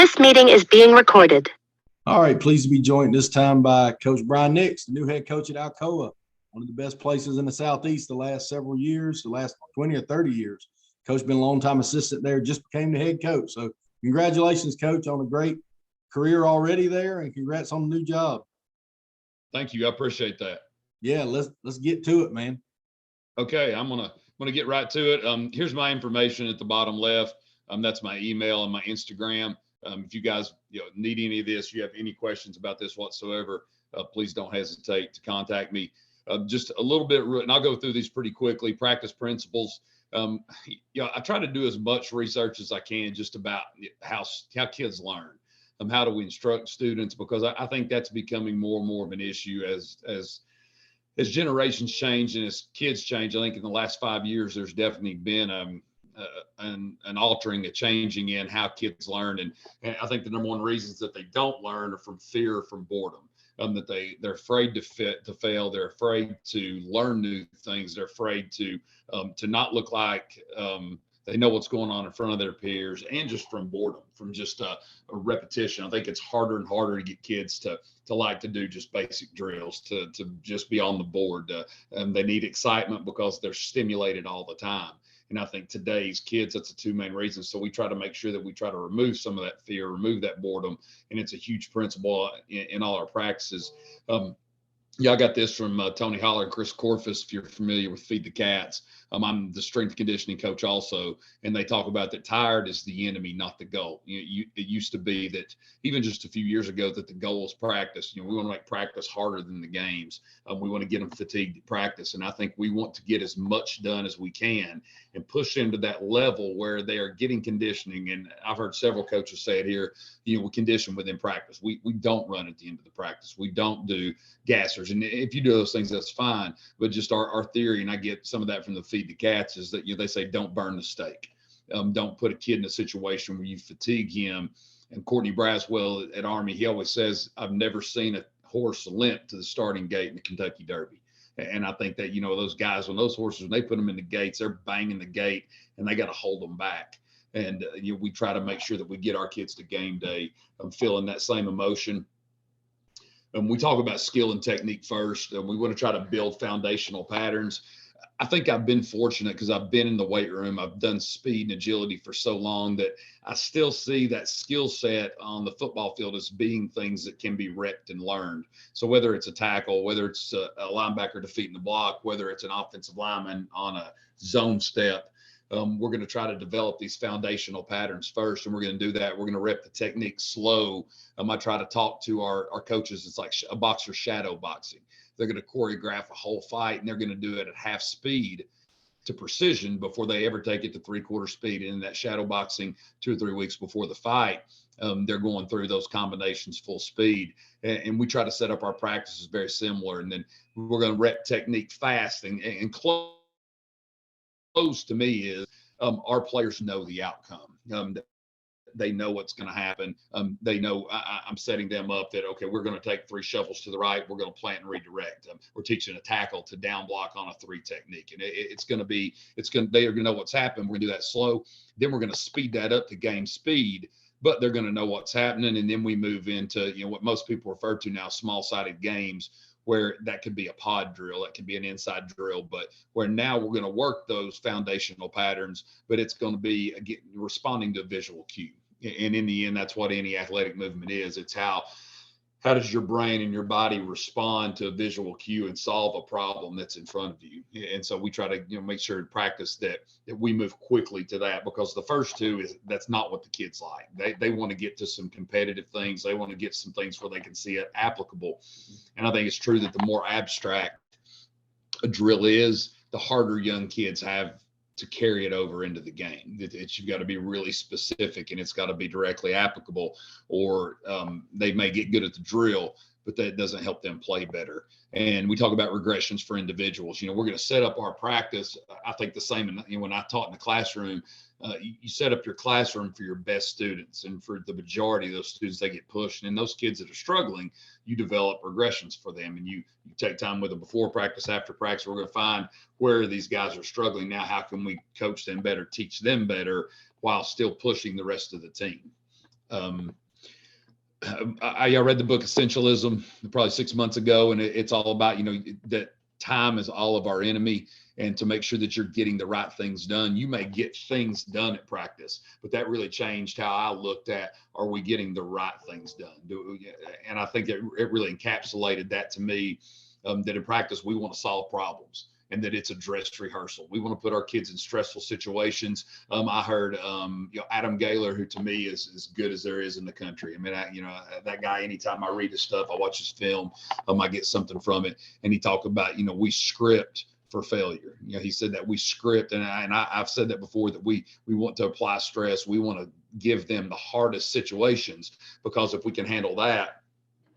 This meeting is being recorded. All right, pleased to be joined this time by Coach Brian Nix, the new head coach at Alcoa, one of the best places in the Southeast the last several years, the last 20 or 30 years. Coach been a long-time assistant there, just became the head coach. So congratulations, Coach, on a great career already there, and congrats on the new job. Thank you. I appreciate that. Yeah, let's get to it, man. Okay, I'm gonna get right to it. Here's my information at the bottom left. That's my email and my Instagram. If you guys need any of this, you have any questions about this whatsoever, please don't hesitate to contact me. Just a little bit, and I'll go through these pretty quickly. Practice principles. I try to do as much research as I can just about how kids learn. How do we instruct students? Because I think that's becoming more and more of an issue as generations change and as kids change. I think in the last 5 years, there's definitely been an altering, a changing in how kids learn. And I think the number one reasons that they don't learn are from fear, from boredom. That they're afraid to fail. They're afraid to learn new things. They're afraid to not look like they know what's going on in front of their peers, and just from boredom, from just a repetition. I think it's harder and harder to get kids to like to do just basic drills, to just be on the board. And they need excitement because they're stimulated all the time. And I think today's kids, that's the two main reasons. So we try to make sure that we try to remove some of that fear, remove that boredom. And it's a huge principle in all our practices. I got this from Tony Holler and Chris Corfus, if you're familiar with Feed the Cats. I'm the strength conditioning coach also, and they talk about that tired is the enemy, not the goal. It used to be that even just a few years ago that the goal is practice. We want to make practice harder than the games. We want to get them fatigued at practice, and I think we want to get as much done as we can and push them to that level where they are getting conditioning. And I've heard several coaches say it here, we condition within practice. We don't run at the end of the practice. We don't do gassers. And if you do those things, that's fine. But just our theory, and I get some of that from the Feed the Cats, is that they say don't burn the steak. Don't put a kid in a situation where you fatigue him. And Courtney Braswell at Army, he always says, I've never seen a horse limp to the starting gate in the Kentucky Derby. And I think that, those guys, when those horses, when they put them in the gates, they're banging the gate and they got to hold them back. And we try to make sure that we get our kids to game day feeling that same emotion. And we talk about skill and technique first, and we want to try to build foundational patterns. I think I've been fortunate because I've been in the weight room. I've done speed and agility for so long that I still see that skill set on the football field as being things that can be repped and learned. So whether it's a tackle, whether it's a linebacker defeating the block, whether it's an offensive lineman on a zone step, we're going to try to develop these foundational patterns first, and we're going to do that. We're going to rep the technique slow. I try to talk to our coaches. It's like a boxer shadow boxing. They're going to choreograph a whole fight, and they're going to do it at half speed to precision before they ever take it to 3/4 speed. And in that shadow boxing, 2 or 3 weeks before the fight, they're going through those combinations full speed. And we try to set up our practices very similar. And then we're going to rep technique fast and close to me is our players know the outcome. They know what's going to happen. They know I'm setting them up that, okay, we're going to take 3 shuffles to the right. We're going to plant and redirect. We're teaching a tackle to down block on a 3 technique. And they are going to know what's happened. We're going to do that slow. Then we're going to speed that up to game speed, but they're going to know what's happening. And then we move into, what most people refer to now, small-sided games, where that could be a pod drill, that could be an inside drill, but where now we're going to work those foundational patterns, but it's going to be responding to a visual cue. And in the end, that's what any athletic movement is. It's how does your brain and your body respond to a visual cue and solve a problem that's in front of you. And so we try to make sure in practice that we move quickly to that, because the first two that's not what the kids like. They want to get to some competitive things. They want to get some things where they can see it applicable. And I think it's true that the more abstract a drill is, the harder young kids have to carry it over into the game. You've got to be really specific, and it's got to be directly applicable, or they may get good at the drill, but that doesn't help them play better. And we talk about regressions for individuals. We're going to set up our practice. I think the same, when I taught in the classroom, you set up your classroom for your best students, and for the majority of those students, they get pushed. And those kids that are struggling, you develop regressions for them, and you take time with them before practice, after practice. We're going to find where these guys are struggling. Now, how can we coach them better, teach them better, while still pushing the rest of the team? Um, I read the book Essentialism probably 6 months ago, and it's all about, that time is all of our enemy. And to make sure that you're getting the right things done, you may get things done at practice, but that really changed how I looked at, are we getting the right things done? And I think it really encapsulated that to me, that in practice, we want to solve problems, and that it's a dress rehearsal. We want to put our kids in stressful situations. I heard, Adam Gaylor, who to me is as good as there is in the country. I mean, that guy, anytime I read his stuff, I watch his film, I get something from it. And he talked about, we script for failure. He said that we script, and I've said that before, that we want to apply stress. We want to give them the hardest situations, because if we can handle that,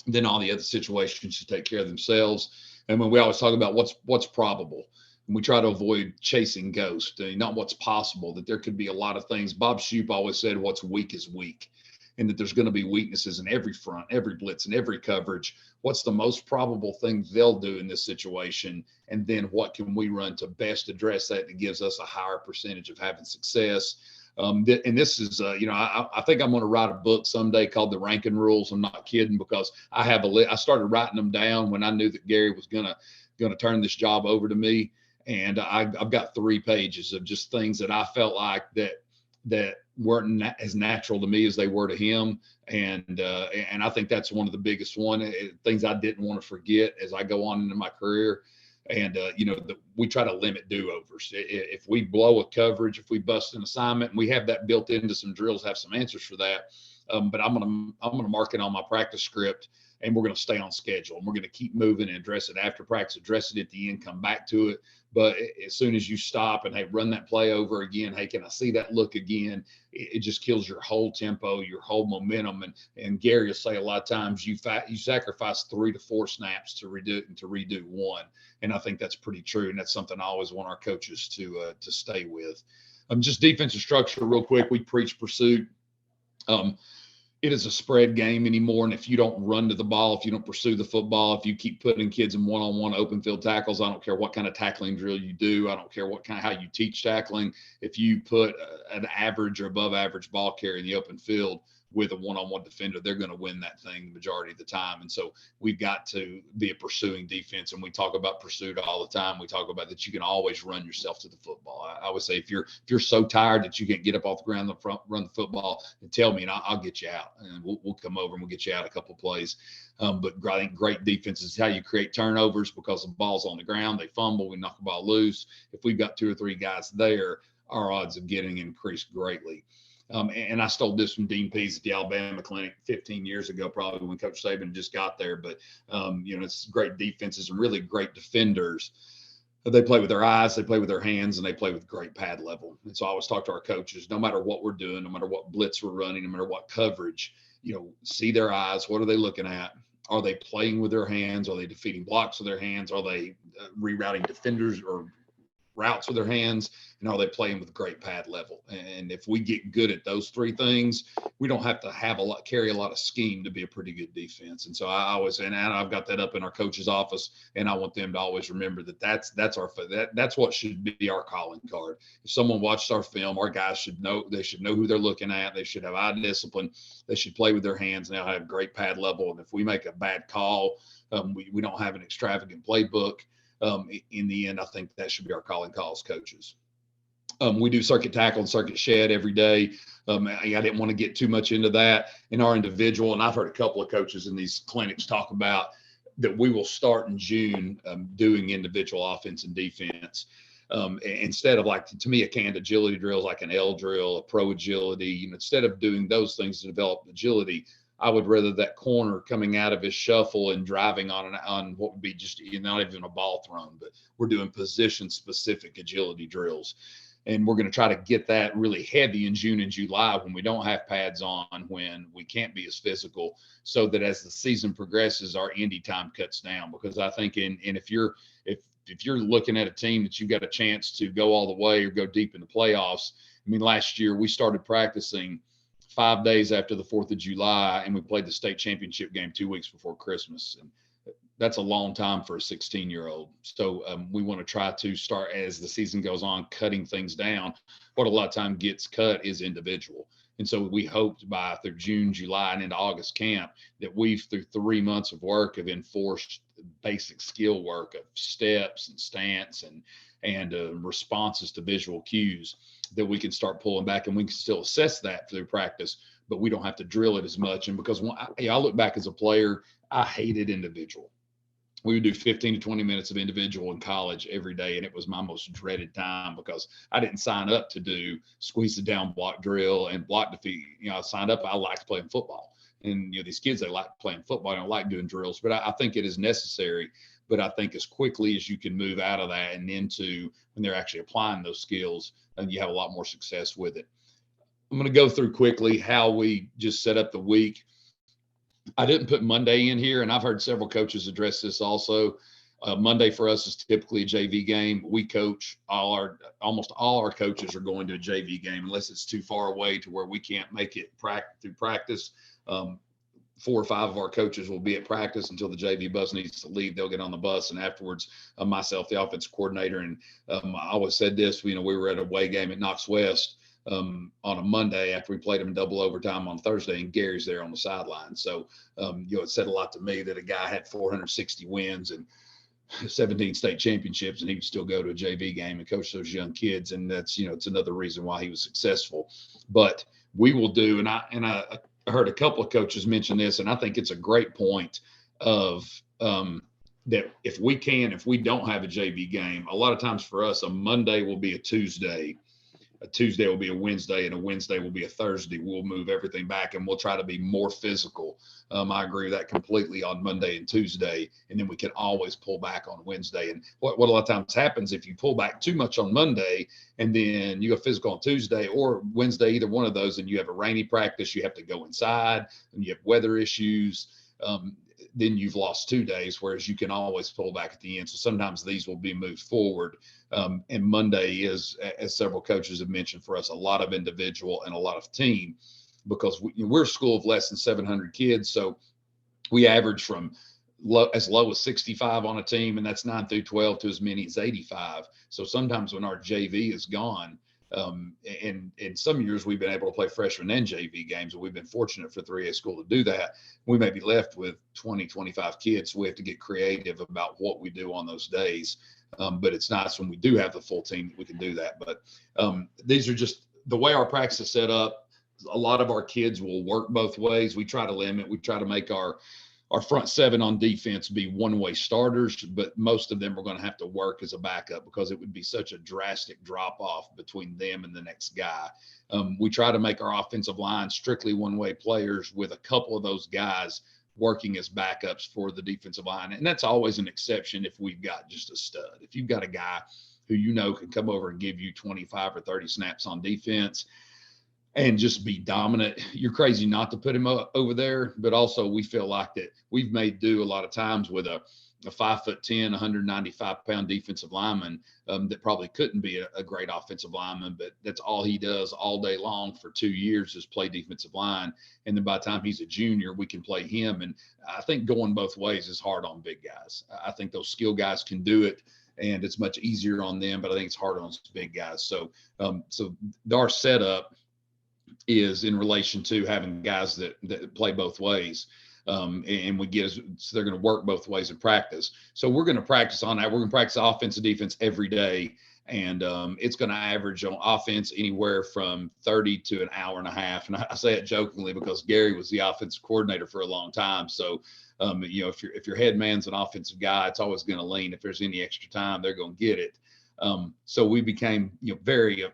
then all the other situations should take care of themselves. And when we always talk about what's probable, and we try to avoid chasing ghosts, not what's possible, that there could be a lot of things. Bob Shoop always said, what's weak is weak, and that there's going to be weaknesses in every front, every blitz, and every coverage. What's the most probable thing they'll do in this situation? And then what can we run to best address that gives us a higher percentage of having success? And this is, I think I'm going to write a book someday called The Ranking Rules. I'm not kidding, because I started writing them down when I knew that Gary was going to turn this job over to me. And I've got 3 pages of just things that I felt like that weren't as natural to me as they were to him. And I think that's one of the biggest things I didn't want to forget as I go on into my career. And, we try to limit do-overs. If we blow a coverage, if we bust an assignment, and we have that built into some drills, have some answers for that. But I'm gonna mark it on my practice script, and we're gonna stay on schedule, and we're gonna keep moving and address it after practice, address it at the end, come back to it. But as soon as you stop and, hey, run that play over again, hey, can I see that look again? It just kills your whole tempo, your whole momentum. And Gary will say a lot of times you sacrifice 3 to 4 snaps to redo it and to redo one. And I think that's pretty true. And that's something I always want our coaches to stay with. Just defensive structure real quick. We preach pursuit. It is a spread game anymore. And if you don't run to the ball, if you don't pursue the football, if you keep putting kids in one-on-one open field tackles, I don't care what kind of tackling drill you do. I don't care how you teach tackling. If you put an average or above average ball carrier in the open field with a one-on-one defender, they're going to win that thing the majority of the time. And so we've got to be a pursuing defense. And we talk about pursuit all the time. We talk about that you can always run yourself to the football. I would say if you're so tired that you can't get up off the ground in the front, run the football, and tell me, and I'll get you out, and we'll come over and we'll get you out a couple of plays. But I think great defense is how you create turnovers, because the ball's on the ground, they fumble, we knock the ball loose. If we've got 2 or 3 guys there, our odds of getting increased greatly. And I stole this from Dean Pease at the Alabama Clinic 15 years ago, probably when Coach Saban just got there. But, it's great defenses and really great defenders. They play with their eyes, they play with their hands, and they play with great pad level. And so I always talk to our coaches, no matter what we're doing, no matter what blitz we're running, no matter what coverage, see their eyes. What are they looking at? Are they playing with their hands? Are they defeating blocks with their hands? Are they rerouting defenders or routes with their hands? And are they playing with great pad level? And if we get good at those 3 things, we don't have to carry a lot of scheme to be a pretty good defense. And so I always, and I've got that up in our coach's office, and I want them to always remember that's what should be our calling card. If someone watched our film, our guys should know who they're looking at. They should have eye discipline. They should play with their hands, and they'll have great pad level. And if we make a bad call, we don't have an extravagant playbook. In the end, I think that should be our calling calls, coaches. We do circuit tackle and circuit shed every day. I didn't want to get too much into that in our individual. And I've heard a couple of coaches in these clinics talk about that we will start in June doing individual offense and defense. Instead of, like, to me, a canned agility drill is like an L drill, a pro agility. Instead of doing those things to develop agility, I would rather that corner coming out of his shuffle and driving on what would be just not even a ball thrown, but we're doing position specific agility drills. And we're going to try to get that really heavy in June and July when we don't have pads on, when we can't be as physical, so that as the season progresses, our indie time cuts down. Because I think if you're looking at a team that you've got a chance to go all the way or go deep in the playoffs, I mean, last year we started practicing 5 days after the 4th of July, and we played the state championship game 2 weeks before Christmas. And that's a long time for a 16-year-old. So we want to try to start, as the season goes on, cutting things down. What a lot of time gets cut is individual. And so we hoped by through June, July, and into August camp that we've, through 3 months of work, have enforced basic skill work of steps and stance and responses to visual cues that we can start pulling back, and we can still assess that through practice, but we don't have to drill it as much. And because when I look back as a player, I hated individual. We would do 15 to 20 minutes of individual in college every day. And it was my most dreaded time because I didn't sign up to do squeeze it down block drill and block defeat. I signed up, I liked playing football. And, these kids, they like playing football. I don't like doing drills, but I think it is necessary. But I think as quickly as you can move out of that and into when they're actually applying those skills, and you have a lot more success with it. I'm going to go through quickly how we just set up the week. I didn't put Monday in here, and I've heard several coaches address this also. Monday for us is typically a JV game. We coach almost all our coaches are going to a JV game unless it's too far away to where we can't make it through practice. 4 or 5 of our coaches will be at practice until the JV bus needs to leave. They'll get on the bus, and afterwards, myself, the offensive coordinator, and I always said this. We were at a away game at Knox West on a Monday after we played them double overtime on Thursday, and Gary's there on the sideline. So, it said a lot to me that a guy had 460 wins and 17 state championships, and he would still go to a JV game and coach those young kids. And that's, it's another reason why he was successful. But we will do, and I heard a couple of coaches mention this, and I think it's a great point of that if we don't have a JV game, a lot of times for us, a Monday will be a Tuesday will be a Wednesday, and a Wednesday will be a Thursday. We'll move everything back, and we'll try to be more physical. I agree with that completely on Monday and Tuesday, and then we can always pull back on Wednesday. And what a lot of times happens if you pull back too much on Monday and then you go physical on Tuesday or Wednesday, either one of those, and you have a rainy practice, you have to go inside, and you have weather issues, then you've lost 2 days, whereas you can always pull back at the end. So sometimes these will be moved forward. And Monday is, as several coaches have mentioned, for us, a lot of individual and a lot of team, because we're a school of less than 700 kids. So we average from as low as 65 on a team, and that's 9 through 12, to as many as 85. So sometimes when our JV is gone, and in some years we've been able to play freshman and JV games, and we've been fortunate for 3A school to do that. We may be left with 20, 25 kids. So we have to get creative about what we do on those days. But it's nice when we do have the full team that we can do that. But these are just the way our practice is set up. A lot of our kids will work both ways. We try to make our front 7 on defense be one-way starters, but most of them are going to have to work as a backup because it would be such a drastic drop-off between them and the next guy. We try to make our offensive line strictly one-way players, with a couple of those guys working as backups for the defensive line. And that's always an exception if we've got just a stud. If you've got a guy who can come over and give you 25 or 30 snaps on defense and just be dominant, you're crazy not to put him over there. But also, we feel like that we've made do a lot of times with a 5'10", 195-pound defensive lineman that probably couldn't be a great offensive lineman, but that's all he does all day long for 2 years is play defensive line. And then by the time he's a junior, we can play him. And I think going both ways is hard on big guys. I think those skill guys can do it, and it's much easier on them, but I think it's hard on big guys. So our setup is in relation to having guys that play both ways. And so they're going to work both ways in practice. So we're going to practice on that. We're going to practice offense and defense every day. And it's going to average on offense anywhere from 30 to an hour and a half. And I say it jokingly because Gary was the offensive coordinator for a long time. So, if your head man's an offensive guy, it's always going to lean. If there's any extra time, they're going to get it. So we became, very,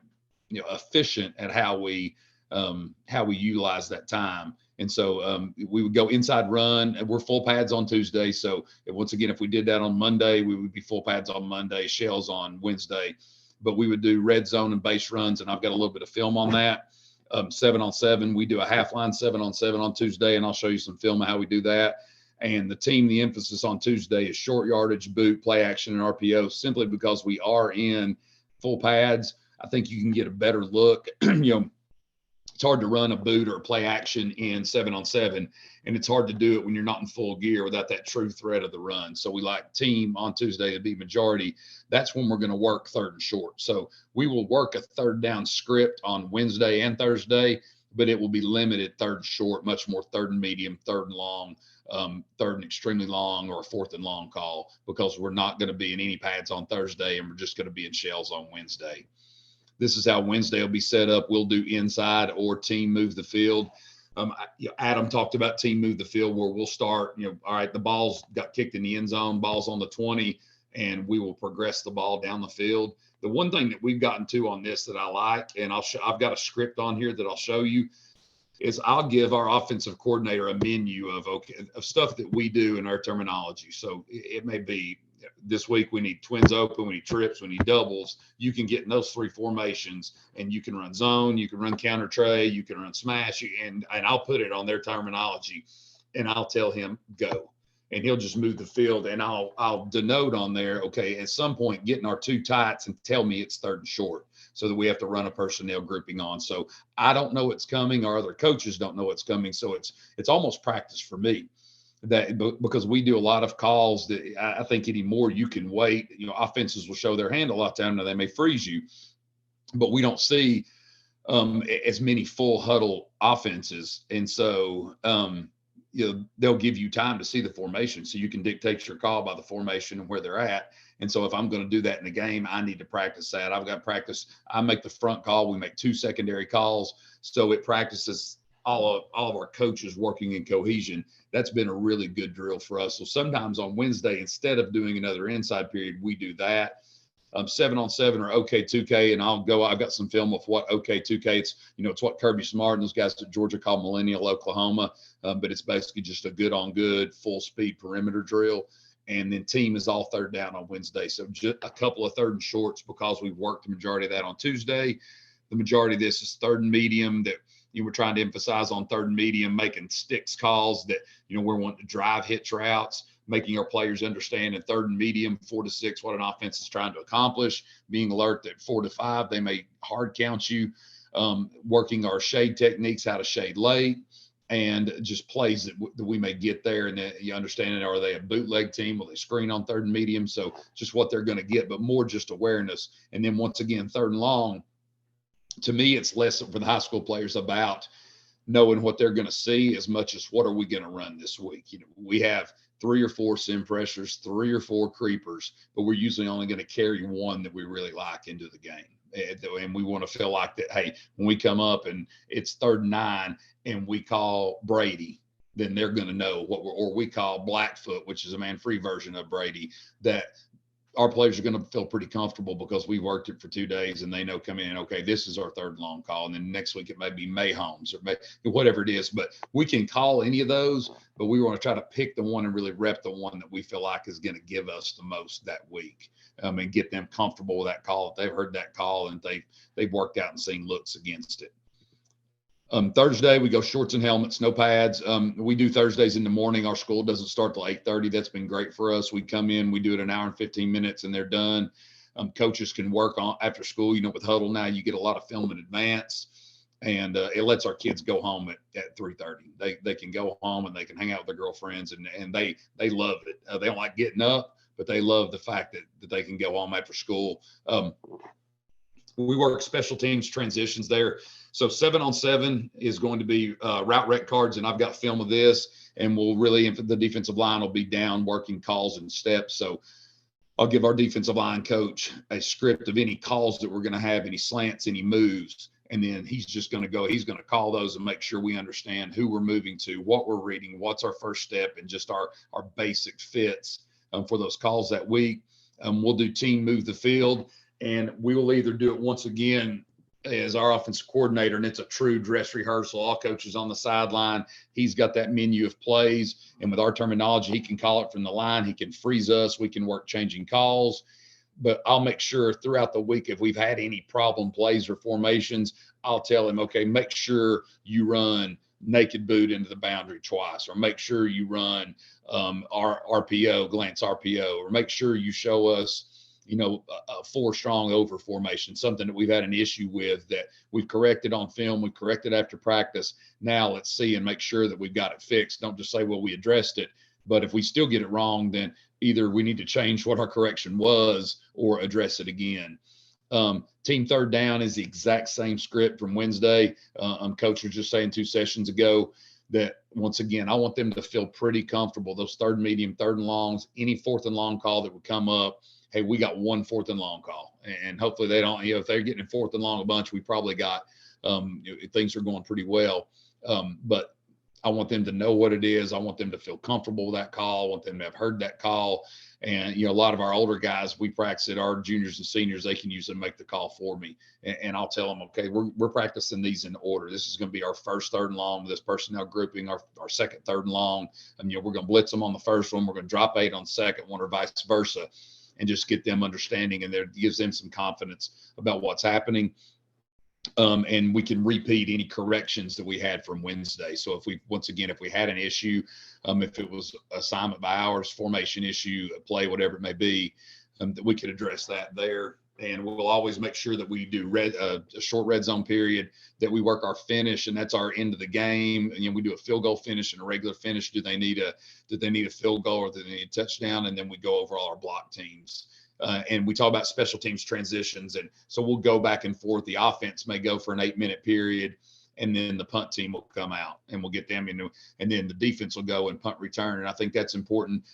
efficient at how we utilize that time. And so we would go inside run, and we're full pads on Tuesday. So once again, if we did that on Monday, we would be full pads on Monday, shells on Wednesday. But we would do red zone and base runs, and I've got a little bit of film on that. 7-on-7, we do a half line 7-on-7 on Tuesday, and I'll show you some film of how we do that. And the emphasis on Tuesday is short yardage, boot, play action, and RPO, simply because we are in full pads. I think you can get a better look. It's hard to run a boot or a play action in 7-on-7, and it's hard to do it when you're not in full gear without that true threat of the run. So we like team on Tuesday to be majority. That's when we're going to work third and short. So we will work a third down script on Wednesday and Thursday, but it will be limited third and short, much more third and medium, third and long, third and extremely long, or a fourth and long call, because we're not going to be in any pads on Thursday, and we're just going to be in shells on Wednesday. This is how Wednesday will be set up. We'll do inside or team move the field. Adam talked about team move the field, where we'll start, all right, the ball's got kicked in the end zone, ball's on the 20, and we will progress the ball down the field. The one thing that we've gotten to on this that I like, and I've got a script on here that I'll show you, is I'll give our offensive coordinator a menu of stuff that we do in our terminology. So it may be, this week we need twins open, we need trips, we need doubles. You can get in those three formations, and you can run zone, you can run counter tray, you can run smash, and I'll put it on their terminology, and I'll tell him go, and he'll just move the field, and I'll denote on there, okay, at some point get in our two tights and tell me it's third and short, so that we have to run a personnel grouping on. So I don't know what's coming, our other coaches don't know what's coming, so it's almost practice for me. That because we do a lot of calls that I think anymore you can wait. Offenses will show their hand a lot of time, now they may freeze you, but we don't see as many full huddle offenses, and so they'll give you time to see the formation, so you can dictate your call by the formation and where they're at. And so if I'm going to do that in the game, I need to practice that. I've got to practice. I make the front call. We make two secondary calls, so it practices all of our coaches working in cohesion. That's been a really good drill for us. So sometimes on Wednesday, instead of doing another inside period, we do that. 7-on-7 or OK2K, and I've got some film of what OK2K, it's what Kirby Smart and those guys at Georgia call Millennial Oklahoma, but it's basically just a good on good full speed perimeter drill. And then team is all third down on Wednesday. So just a couple of third and shorts, because we've worked the majority of that on Tuesday. The majority of this is third and medium, that we're trying to emphasize on third and medium, making sticks calls that, we're wanting to drive hitch routes, making our players understand in third and medium, 4 to 6, what an offense is trying to accomplish, being alert that 4 to 5, they may hard count you, working our shade techniques, how to shade late, and just plays that we may get there. And then you understand, are they a bootleg team? Will they screen on third and medium? So just what they're going to get, but more just awareness. And then once again, third and long, to me, it's less for the high school players about knowing what they're going to see as much as what are we going to run this week. We have 3 or 4 sim pressures, 3 or 4 creepers, but we're usually only going to carry one that we really like into the game. And we want to feel like that, hey, when we come up and it's 3rd and 9 and we call Brady, then they're going to know or we call Blackfoot, which is a man-free version of Brady, that our players are going to feel pretty comfortable because we worked it for 2 days and they know coming in, okay, this is our 3rd long call. And then next week it may be Mayholmes or whatever it is, but we can call any of those, but we want to try to pick the one and really rep the one that we feel like is going to give us the most that week, and get them comfortable with that call. If they've heard that call and they've worked out and seen looks against it. Thursday, we go shorts and helmets, no pads. We do Thursdays in the morning. Our school doesn't start till 8:30. That's been great for us. We come in, we do it an hour and 15 minutes, and they're done. Coaches can work on after school. With Huddle now, you get a lot of film in advance, and it lets our kids go home at 3:30. They can go home and they can hang out with their girlfriends, and they love it. They don't like getting up, but they love the fact that they can go home after school. We work special teams transitions there. So 7-on-7 is going to be route rec cards, and I've got film of this, and we'll really, the defensive line will be down working calls and steps. So I'll give our defensive line coach a script of any calls that we're going to have, any slants, any moves, and then he's going to call those and make sure we understand who we're moving to, what we're reading, what's our first step, and just our basic fits for those calls that week. We'll do team move the field, and we will either do it once again as our offensive coordinator, and it's a true dress rehearsal. All coaches on the sideline. He's got that menu of plays, and with our terminology, he can call it from the line. He can freeze us. We can work changing calls. But I'll make sure throughout the week, if we've had any problem plays or formations, I'll tell him, okay, make sure you run naked boot into the boundary twice, or make sure you run our RPO, glance RPO, or make sure you show us a 4 strong over formation, something that we've had an issue with that we've corrected on film. We corrected after practice. Now let's see and make sure that we've got it fixed. Don't just say, well, we addressed it. But if we still get it wrong, then either we need to change what our correction was or address it again. Team third down is the exact same script from Wednesday. Coach was just saying 2 sessions ago that, once again, I want them to feel pretty comfortable. Those third and medium, third and longs, any 4th and long call that would come up. Hey, we got 1 4th and long call, and hopefully they don't, if they're getting 4th and long a bunch, we probably got, things are going pretty well. But I want them to know what it is. I want them to feel comfortable with that call. I want them to have heard that call. And, a lot of our older guys, we practice it, our juniors and seniors, they can use and make the call for me. And I'll tell them, okay, we're practicing these in order. This is going to be our first 3rd and long with this personnel grouping, our second 3rd and long. And, we're going to blitz them on the first one. We're going to drop 8 on the second one, or vice versa, and just get them understanding, and that gives them some confidence about what's happening. And we can repeat any corrections that we had from Wednesday. So if we had an issue, if it was assignment by hours, formation issue, a play, whatever it may be, that we could address that there. And we'll always make sure that we do a short red zone period, that we work our finish, and that's our end of the game. And we do a field goal finish and a regular finish. Do they need a field goal, or do they need a touchdown? And then we go over all our block teams. And we talk about special teams transitions. And so we'll go back and forth. The offense may go for an 8-minute period, and then the punt team will come out and we'll get them in, and then the defense will go and punt return. And I think that's important.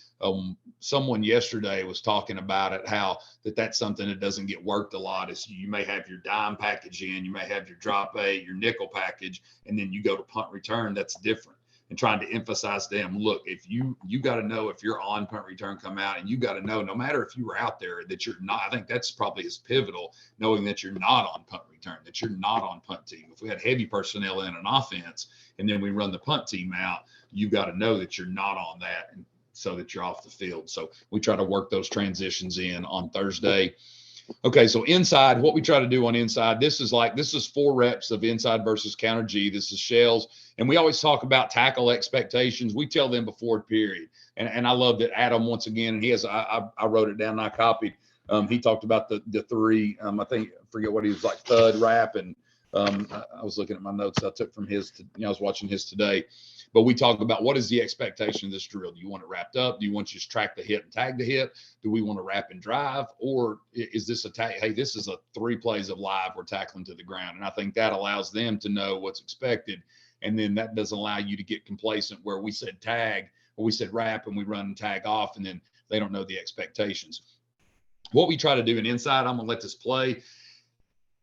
Someone yesterday was talking about it, how that's something that doesn't get worked a lot. Is you may have your dime package in, you may have your drop 8, your nickel package, and then you go to punt return. That's different. And trying to emphasize to them, look, if you got to know if you're on punt return come out, and you got to know, no matter if you were out there, that you're not. I think that's probably as pivotal, knowing that you're not on punt return, that you're not on punt team. If we had heavy personnel in an offense and then we run the punt team out, you got to know that you're not on that, and so that you're off the field. So we try to work those transitions in on Thursday. Okay, so inside, what we try to do on inside, this is 4 reps of inside versus counter G. This is shells. And we always talk about tackle expectations. We tell them before period. And I love that Adam, once again, and he has, I wrote it down and I copied. He talked about the 3, I think, I forget what he was like, thud, wrap. And I was looking at my notes I took from his, I was watching his today. But we talk about, what is the expectation of this drill? Do you want it wrapped up? Do you want you to track the hit and tag the hit? Do we want to wrap and drive? Or is this hey, this is a 3 plays of live, we're tackling to the ground. And I think that allows them to know what's expected. And then that doesn't allow you to get complacent where we said tag, or we said wrap, and we run and tag off, and then they don't know the expectations. What we try to do in inside, I'm going to let this play,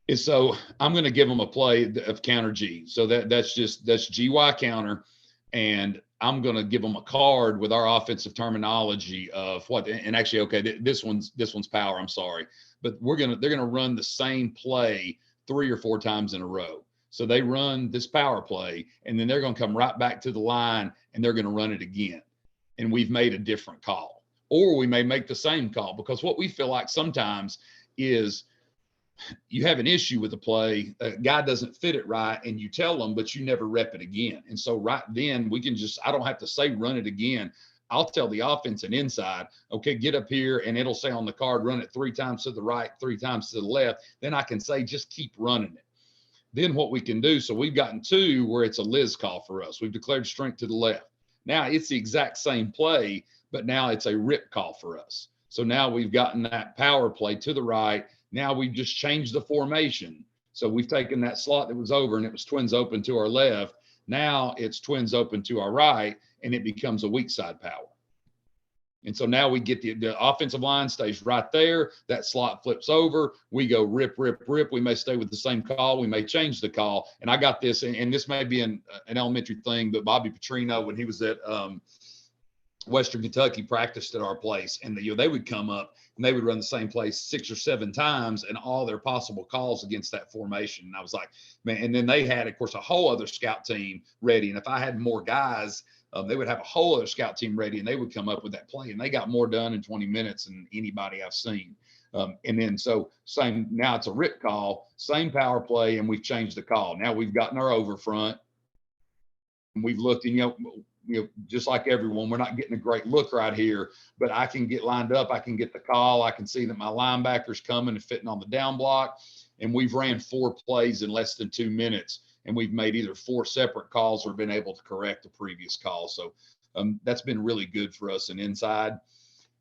is so I'm going to give them a play of counter G. So that's GY counter. And I'm going to give them a card with our offensive terminology of what, and actually, okay, this one's power. I'm sorry, but they're going to run the same play 3 or 4 times in a row. So they run this power play, and then they're going to come right back to the line, and they're going to run it again. And we've made a different call, or we may make the same call, because what we feel like sometimes is, you have an issue with the play, a guy doesn't fit it right, and you tell them, but you never rep it again. And so right then we can I don't have to say run it again. I'll tell the offense and inside, okay, get up here, and it'll say on the card, run it 3 times to the right, 3 times to the left. Then I can say, just keep running it. Then what we can do, so we've gotten 2 where it's a Liz call for us. We've declared strength to the left. Now it's the exact same play, but now it's a rip call for us. So now we've gotten that power play to the right. Now we've just changed the formation. So we've taken that slot that was over, and it was twins open to our left. Now it's twins open to our right, and it becomes a weak side power. And so now we get the offensive line stays right there. That slot flips over. We go rip, rip, rip. We may stay with the same call. We may change the call. And I got this, and this may be an elementary thing, but Bobby Petrino, when he was at Western Kentucky, practiced at our place, and they would come up and they would run the same play 6 or 7 times, and all their possible calls against that formation. And I was like, man, and then they had, of course, a whole other scout team ready. And if I had more guys, they would have a whole other scout team ready, and they would come up with that play, and they got more done in 20 minutes than anybody I've seen. And then so same, now it's a rip call, same power play, and we've changed the call. Now we've gotten our over front, and we've looked, and just like everyone, we're not getting a great look right here, but I can get lined up. I can get the call. I can see that my linebacker's coming and fitting on the down block. And we've ran 4 plays in less than 2 minutes, and we've made either 4 separate calls or been able to correct the previous call. So that's been really good for us in inside.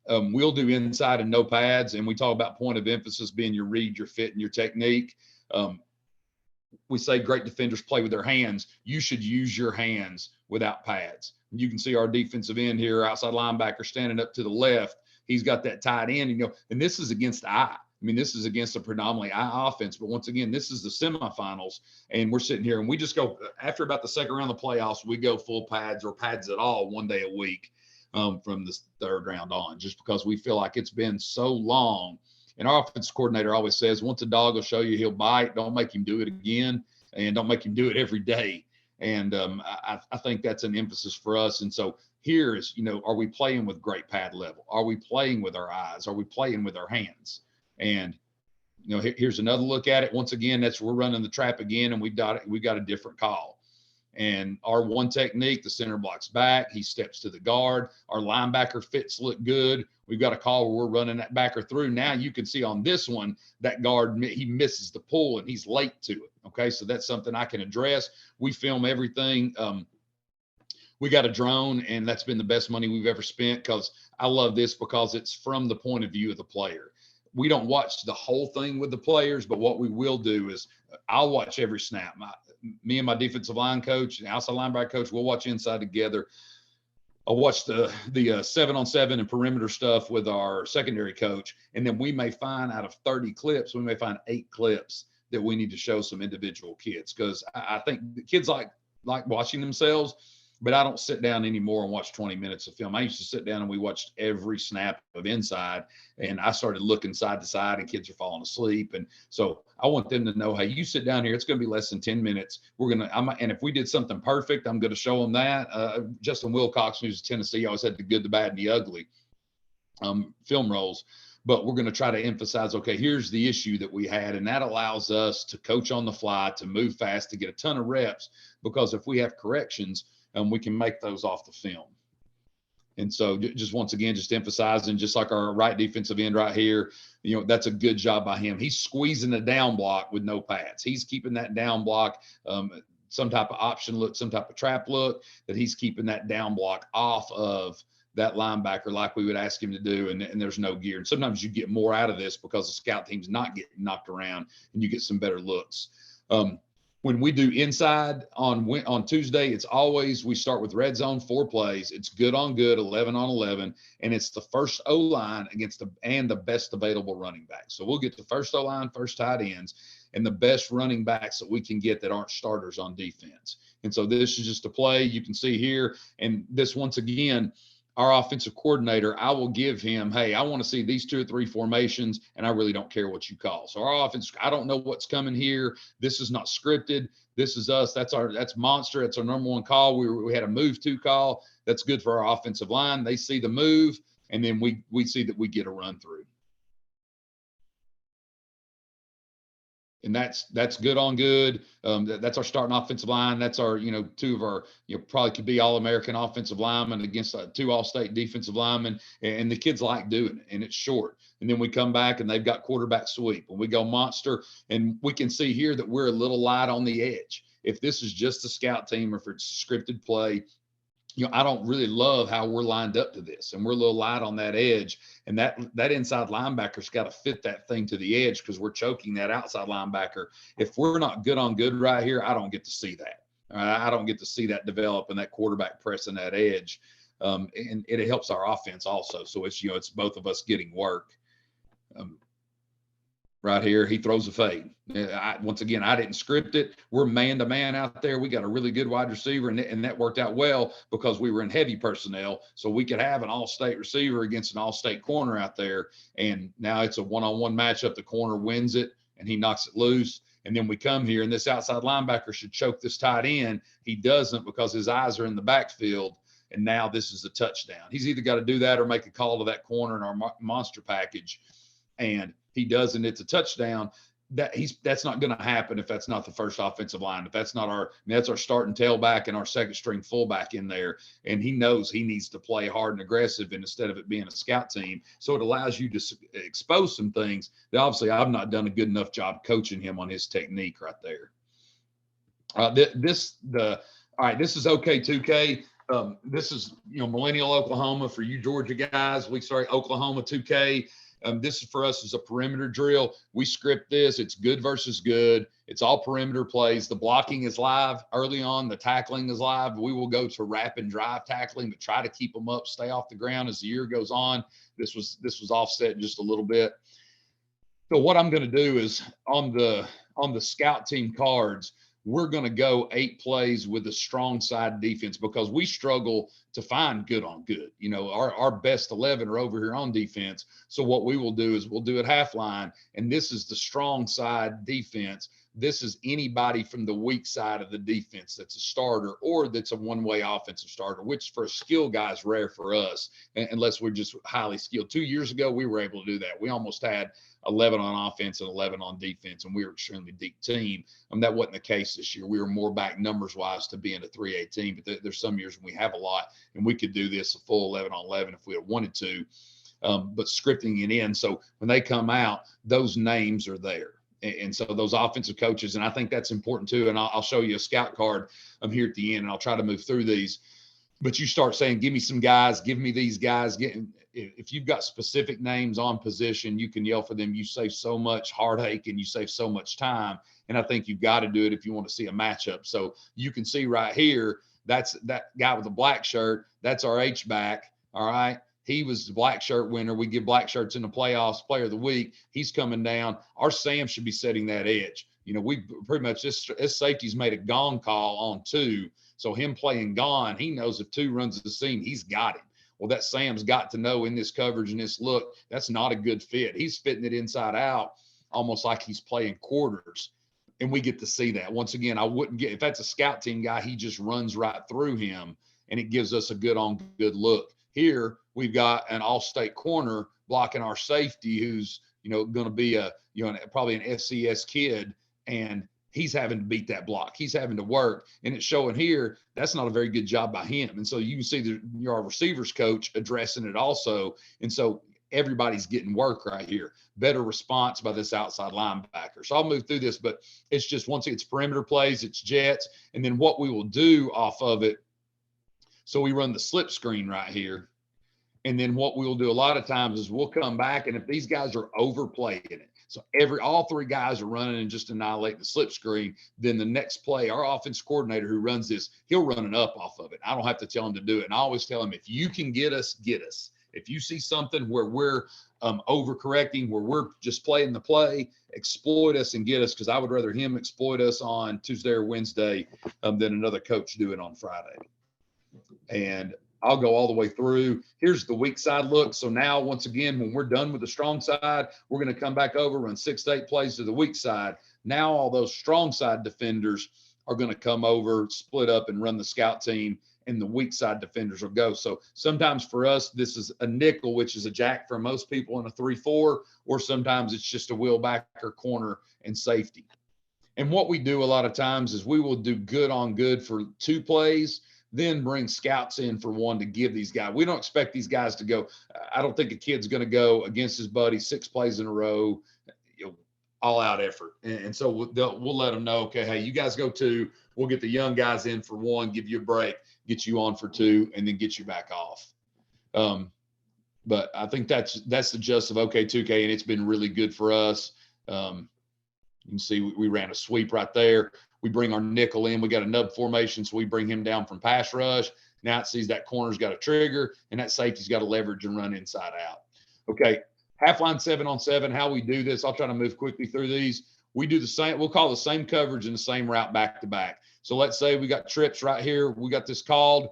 We'll do inside and no pads. And we talk about point of emphasis being your read, your fit, and your technique. We say great defenders play with their hands. You should use your hands without pads. You can see our defensive end here, outside linebacker standing up to the left. He's got that tight end, and this is against eye. I mean, this is against a predominantly eye offense, but once again, this is the semifinals, and we're sitting here and we just go after about the second round of the playoffs, we go full pads or pads at all 1 day a week from the third round on, just because we feel like it's been so long. And our offensive coordinator always says, once a dog will show you, he'll bite. Don't make him do it again, and don't make him do it every day. And I think that's an emphasis for us. And so here is, are we playing with great pad level? Are we playing with our eyes? Are we playing with our hands? And, here's another look at it. Once again, we're running the trap again, and we got a different call. And our one technique, the center blocks back. He steps to the guard. Our linebacker fits look good. We've got a call where we're running that backer through. Now you can see on this one, that guard, he misses the pull and he's late to it. Okay, so that's something I can address. We film everything. We got a drone, and that's been the best money we've ever spent, because I love this because it's from the point of view of the player. We don't watch the whole thing with the players, but what we will do is I'll watch every snap. Me and my defensive line coach and outside linebacker coach, we'll watch inside together. I'll watch the 7-on-7 and perimeter stuff with our secondary coach. And then we may find out of 30 clips, we may find 8 clips that we need to show some individual kids. Because I think the kids like watching themselves, but I don't sit down anymore and watch 20 minutes of film. I used to sit down and we watched every snap of inside, and I started looking side to side, and kids are falling asleep. And so I want them to know, hey, you sit down here, it's going to be less than 10 minutes. And if we did something perfect, I'm going to show them that. Justin Wilcox, who's Tennessee, always had the good, the bad, and the ugly film rolls. But we're going to try to emphasize, okay, here's the issue that we had. And that allows us to coach on the fly, to move fast, to get a ton of reps, because if we have corrections, we can make those off the film. And so just once again, just emphasizing, just like our right defensive end right here, that's a good job by him. He's squeezing the down block with no pads. He's keeping that down block, some type of option look, some type of trap look, that he's keeping that down block off of that linebacker like we would ask him to do, and there's no gear. And sometimes you get more out of this because the scout team's not getting knocked around, and you get some better looks. When we do inside on Tuesday, it's always, we start with red zone, 4 plays. It's good on good, 11 on 11, and it's the first O-line against the best available running back. So we'll get the first O-line, first tight ends, and the best running backs that we can get that aren't starters on defense. And so this is just a play you can see here. And this, once again, our offensive coordinator, I will give him, hey, I want to see these 2 or 3 formations, and I really don't care what you call. So our offense, I don't know what's coming here. This is not scripted. This is us. That's monster. That's our number one call. We had a move 2 call. That's good for our offensive line. They see the move, and then we see that we get a run through. And that's good on good. That's our starting offensive line. That's our, 2 of our, probably could be All-American offensive linemen against 2 All-State defensive linemen. And the kids like doing it, and it's short. And then we come back and they've got quarterback sweep, and we go monster. And we can see here that we're a little light on the edge. If this is just a scout team, or if it's a scripted play, I don't really love how we're lined up to this, and we're a little light on that edge. And that inside linebacker's got to fit that thing to the edge, because we're choking that outside linebacker. If we're not good on good right here, I don't get to see that. I don't get to see that develop, and that quarterback pressing that edge. And it helps our offense also. So it's both of us getting work. Right here, he throws a fade. Once again, I didn't script it. We're man-to-man out there. We got a really good wide receiver, and that worked out well because we were in heavy personnel, so we could have an all-state receiver against an all-state corner out there. And now it's a one-on-one matchup. The corner wins it, and he knocks it loose. And then we come here, and this outside linebacker should choke this tight end. He doesn't, because his eyes are in the backfield, and now this is a touchdown. He's either got to do that or make a call to that corner in our monster package, and he does, and it's a touchdown. That's not going to happen if that's not the first offensive line. If that's not that's our starting tailback and our second string fullback in there. And he knows he needs to play hard and aggressive, and instead of it being a scout team. So it allows you to expose some things that obviously I've not done a good enough job coaching him on his technique right there. All right, this is OK 2K. This is, Millennial Oklahoma for you Georgia guys. We start Oklahoma 2K. This is for us as a perimeter drill. We script this. It's good versus good. It's all perimeter plays. The blocking is live early on. The tackling is live. We will go to wrap and drive tackling, but try to keep them up, stay off the ground as the year goes on. This was offset just a little bit. So what I'm going to do is on the scout team cards, we're going to go 8 plays with the strong side defense because we struggle to find good on good. Our best 11 are over here on defense. So what we will do is we'll do it half line, and this is the strong side defense. This is anybody from the weak side of the defense that's a starter or that's a one-way offensive starter, which for a skill guy is rare for us, unless we're just highly skilled. 2 years ago, we were able to do that. We almost had 11 on offense and 11 on defense, and we were an extremely deep team. That wasn't the case this year. We were more back numbers-wise to being a 3A team, but there's some years when we have a lot, and we could do this a full 11 on 11 if we had wanted to, but scripting it in. So when they come out, those names are there. And so those offensive coaches, and I think that's important too. And I'll show you a scout card here at the end, and I'll try to move through these. But you start saying, give me some guys, give me these guys. If you've got specific names on position, you can yell for them. You save so much heartache and you save so much time. And I think you've got to do it if you want to see a matchup. So you can see right here, that's that guy with the black shirt. That's our H-back. All right. He was the black shirt winner. We give black shirts in the playoffs, player of the week. He's coming down. Our Sam should be setting that edge. We pretty much, this safety's made a gone call on 2. So him playing gone, he knows if 2 runs the seam, he's got him. Well, that Sam's got to know in this coverage and this look, that's not a good fit. He's fitting it inside out, almost like he's playing quarters. And we get to see that. Once again, I wouldn't if that's a scout team guy, he just runs right through him, and it gives us a good on good look. Here, we've got an all-state corner blocking our safety who's, going to be probably an FCS kid, and he's having to beat that block. He's having to work, and it's showing here that's not a very good job by him. And so you can see our receivers coach addressing it also. And so everybody's getting work right here. Better response by this outside linebacker. So I'll move through this, but it's just once it's perimeter plays, it's jets. And then what we will do off of it, so we run the slip screen right here. And then what we'll do a lot of times is we'll come back, and if these guys are overplaying it, so all 3 guys are running and just annihilate the slip screen, then the next play, our offense coordinator who runs this, he'll run it up off of it. I don't have to tell him to do it. And I always tell him, if you can get us, get us. If you see something where we're overcorrecting, where we're just playing the play, exploit us and get us, because I would rather him exploit us on Tuesday or Wednesday than another coach do it on Friday. And I'll go all the way through. Here's the weak side look. So now, once again, when we're done with the strong side, we're going to come back over, run 6 to 8 plays to the weak side. Now all those strong side defenders are going to come over, split up, and run the scout team, and the weak side defenders will go. So sometimes for us, this is a nickel, which is a jack for most people in a 3-4, or sometimes it's just a wheel backer, corner, and safety. And what we do a lot of times is we will do good on good for 2 plays, then bring scouts in for 1 to give these guys. We don't expect these guys to go. I don't think a kid's going to go against his buddy 6 plays in a row, all out effort. And so we'll let them know, okay, hey, you guys go 2. We'll get the young guys in for 1, give you a break, get you on for 2, and then get you back off. But I think that's the gist of OK2K, and it's been really good for us. You can see we ran a sweep right there. We bring our nickel in. We got a nub formation, so we bring him down from pass rush. Now it sees that corner's got a trigger, and that safety's got to leverage and run inside out. Okay, half line 7-on-7, how we do this, I'll try to move quickly through these. We do the same, we'll call the same coverage and the same route back to back. So let's say we got trips right here. We got this called,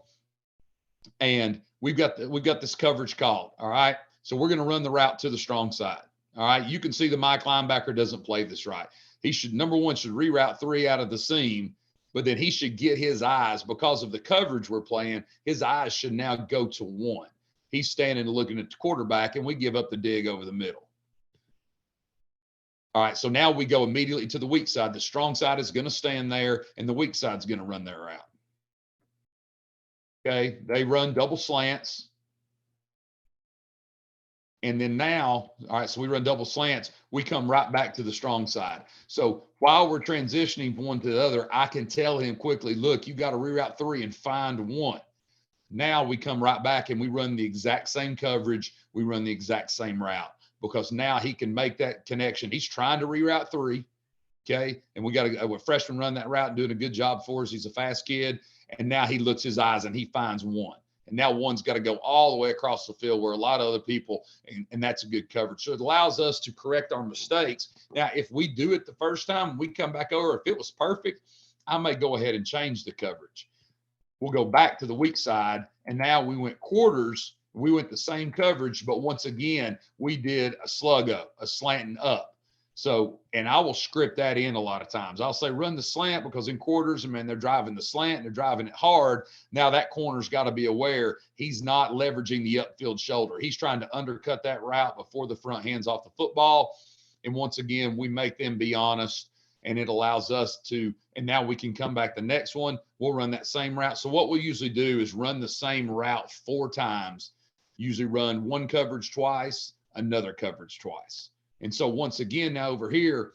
and we've got this coverage called, all right? So we're going to run the route to the strong side, all right? You can see the Mike linebacker doesn't play this right. He should, number 1, should reroute 3 out of the seam, but then he should get his eyes, because of the coverage we're playing, his eyes should now go to 1. He's standing and looking at the quarterback, and we give up the dig over the middle. All right, so now we go immediately to the weak side. The strong side is going to stand there, and the weak side is going to run their route. Okay, they run double slants. And then now, all right, so we run double slants. We come right back to the strong side. So while we're transitioning from one to the other, I can tell him quickly, look, you got to reroute 3 and find 1. Now we come right back and we run the exact same coverage. We run the exact same route because now he can make that connection. He's trying to reroute 3. Okay. And we got a freshman run that route and doing a good job for us. He's a fast kid. And now he looks his eyes and he finds 1. And now 1's got to go all the way across the field where a lot of other people, and that's a good coverage. So it allows us to correct our mistakes. Now, if we do it the first time, we come back over. If it was perfect, I may go ahead and change the coverage. We'll go back to the weak side. And now we went quarters. We went the same coverage, but once again, we did a slug up, a slanting up. So, and I will script that in a lot of times. I'll say run the slant because in quarters, I mean, they're driving the slant and they're driving it hard. Now that corner's got to be aware he's not leveraging the upfield shoulder. He's trying to undercut that route before the front hands off the football. And once again, we make them be honest, and it allows us to, and now we can come back the next one. We'll run that same route. So what we usually do is run the same route 4 times, usually run one coverage twice, another coverage twice. And so once again, now over here,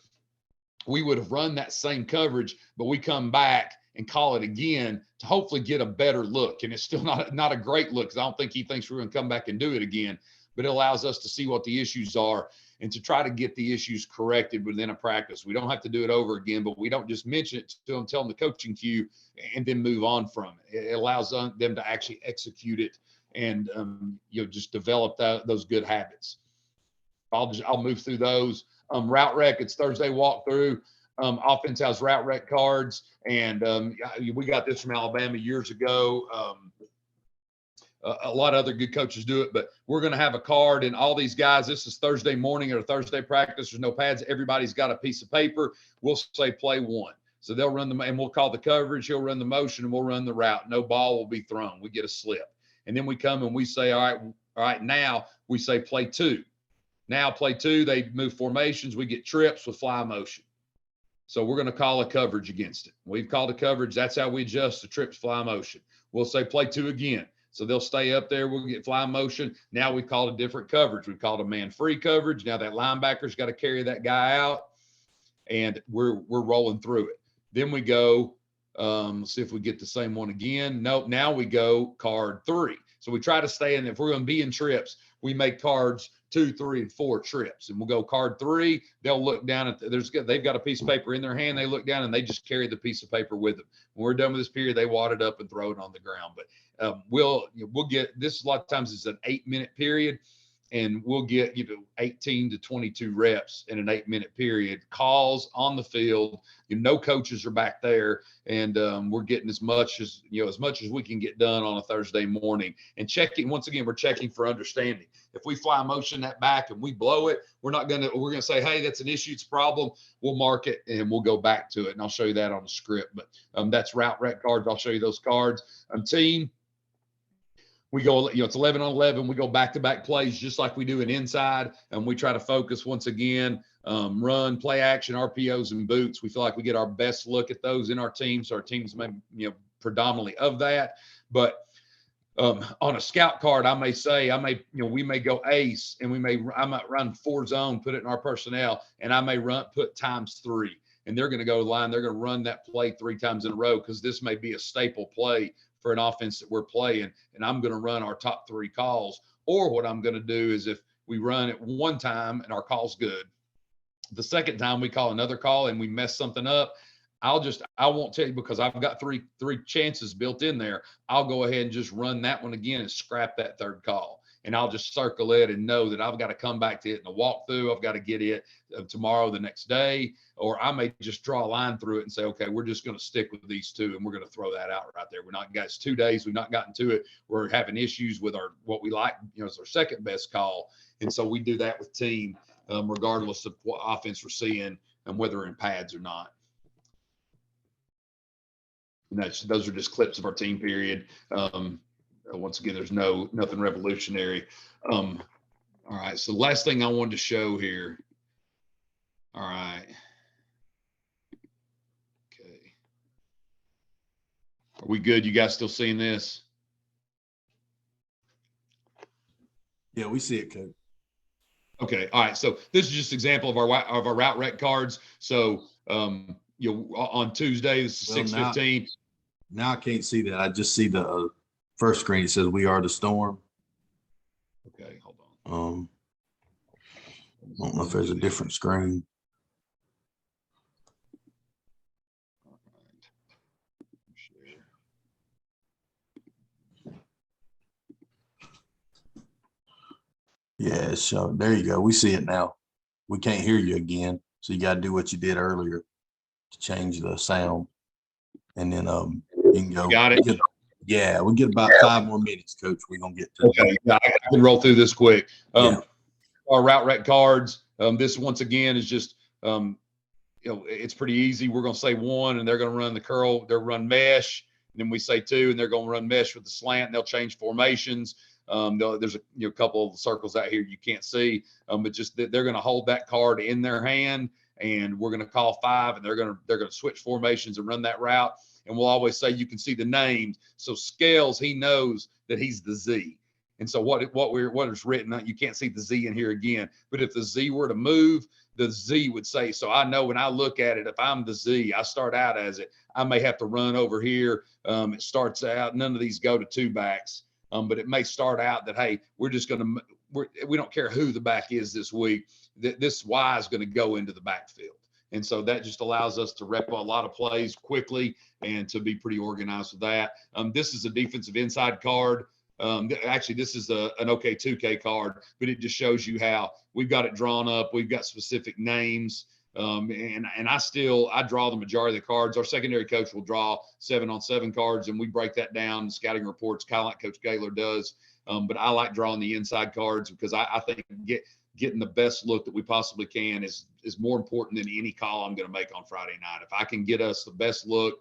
we would have run that same coverage, but we come back and call it again to hopefully get a better look. And it's still not a great look because I don't think he thinks we're going to come back and do it again, but it allows us to see what the issues are and to try to get the issues corrected within a practice. We don't have to do it over again, but we don't just mention it to them, tell them the coaching cue, and then move on from it. It allows them to actually execute it and just develop those good habits. I'll move through those. Route rec, it's Thursday walkthrough. Offense has route rec cards, and we got this from Alabama years ago. A lot of other good coaches do it, but we're going to have a card, and all these guys, this is Thursday morning or Thursday practice. There's no pads. Everybody's got a piece of paper. We'll say play 1. So they'll run and we'll call the coverage. He'll run the motion, and we'll run the route. No ball will be thrown. We get a slip. And then we come and we say, all right, now we say play 2. Now play 2, they move formations. We get trips with fly motion. So we're going to call a coverage against it. We've called a coverage. That's how we adjust the trips fly motion. We'll say play 2 again. So they'll stay up there. We'll get fly motion. Now we've called a different coverage. We've called a man-free coverage. Now that linebacker's got to carry that guy out, and we're rolling through it. Then we go, let's see if we get the same one again. Nope. Now we go card 3. So we try to stay in. If we're going to be in trips, we make cards 2, 3, and 4 trips, and we'll go card 3. They'll look down at they've got a piece of paper in their hand. They look down and they just carry the piece of paper with them. When we're done with this period, they wad it up and throw it on the ground. But we'll get this. A lot of times it's an 8-minute period, and we'll get 18 to 22 reps in an 8-minute period. Calls on the field. No coaches are back there, and we're getting as much as we can get done on a Thursday morning. And checking, once again, we're checking for understanding. If we fly motion that back and we blow it, we're gonna say, hey, that's an issue, it's a problem. We'll mark it and we'll go back to it, and I'll show you that on the script. But that's route rec cards. I'll show you those cards. Team. We go, it's 11 on 11. We go back-to-back plays just like we do in inside, and we try to focus once again, run, play action, RPOs, and boots. We feel like we get our best look at those in our team, so our teams may, predominantly of that. But on a scout card, we may go ace, and I might run 4 zone, put it in our personnel, and I may put ×3. And they're going to go line. They're going to run that play 3 times in a row because this may be a staple play for an offense that we're playing, and I'm going to run our top 3 calls. Or what I'm going to do is if we run it 1 time and our call's good, the second time we call another call and we mess something up, I won't tell you because I've got three chances built in there. I'll go ahead and just run that one again and scrap that 3rd call. And I'll just circle it and know that I've got to come back to it in a walkthrough. I've got to get it tomorrow, the next day, or I may just draw a line through it and say, okay, we're just going to stick with these 2 and we're going to throw that out right there. It's 2 days. We've not gotten to it. We're having issues with what we like, is our second best call. And so we do that with team, regardless of what offense we're seeing and whether we're in pads or not. And those are just clips of our team period. Once again, there's nothing revolutionary. All right. So last thing I wanted to show here. All right. Okay. Are we good? You guys still seeing this? Yeah, we see it, Coach. Okay. All right. So this is just an example of our route rec cards. So, on Tuesday, this is 6:15. Now I can't see that. I just see the First screen, it says "We Are the Storm." Okay, hold on. I don't know if there's a different screen. All right. Share. Yeah, so there you go. We see it now. We can't hear you again, so you got to do what you did earlier to change the sound, and then you can go. Got it. Yeah, we get about 5 more minutes, Coach. We're gonna get to. Okay, I can roll through this quick. Yeah. Our route rec cards. This once again is just it's pretty easy. We're going to say 1, and they're going to run the curl. They'll run mesh. And then we say 2, and they're going to run mesh with the slant. And they'll change formations. There's a couple of circles out here you can't see, but just they're going to hold that card in their hand, and we're going to call 5, and they're going to switch formations and run that route. And we'll always say you can see the names. So Scales, he knows that he's the Z. And so what is written, you can't see the Z in here again. But if the Z were to move, the Z would say, so I know when I look at it, if I'm the Z, I start out as it, I may have to run over here. It starts out, none of these go to 2 backs, but it may start out that, hey, we're just going to, we don't care who the back is this week. This Y is going to go into the backfield. And so that just allows us to rep a lot of plays quickly and to be pretty organized with that. This is a defensive inside card. Actually, this is an OK 2K card, but it just shows you how we've got it drawn up. We've got specific names. And I draw the majority of the cards. Our secondary coach will draw 7-on-7 cards, and we break that down. Scouting reports, kind of like Coach Gaylor does. But I like drawing the inside cards because I think getting the best look that we possibly can is more important than any call I'm going to make on Friday night. If I can get us the best look,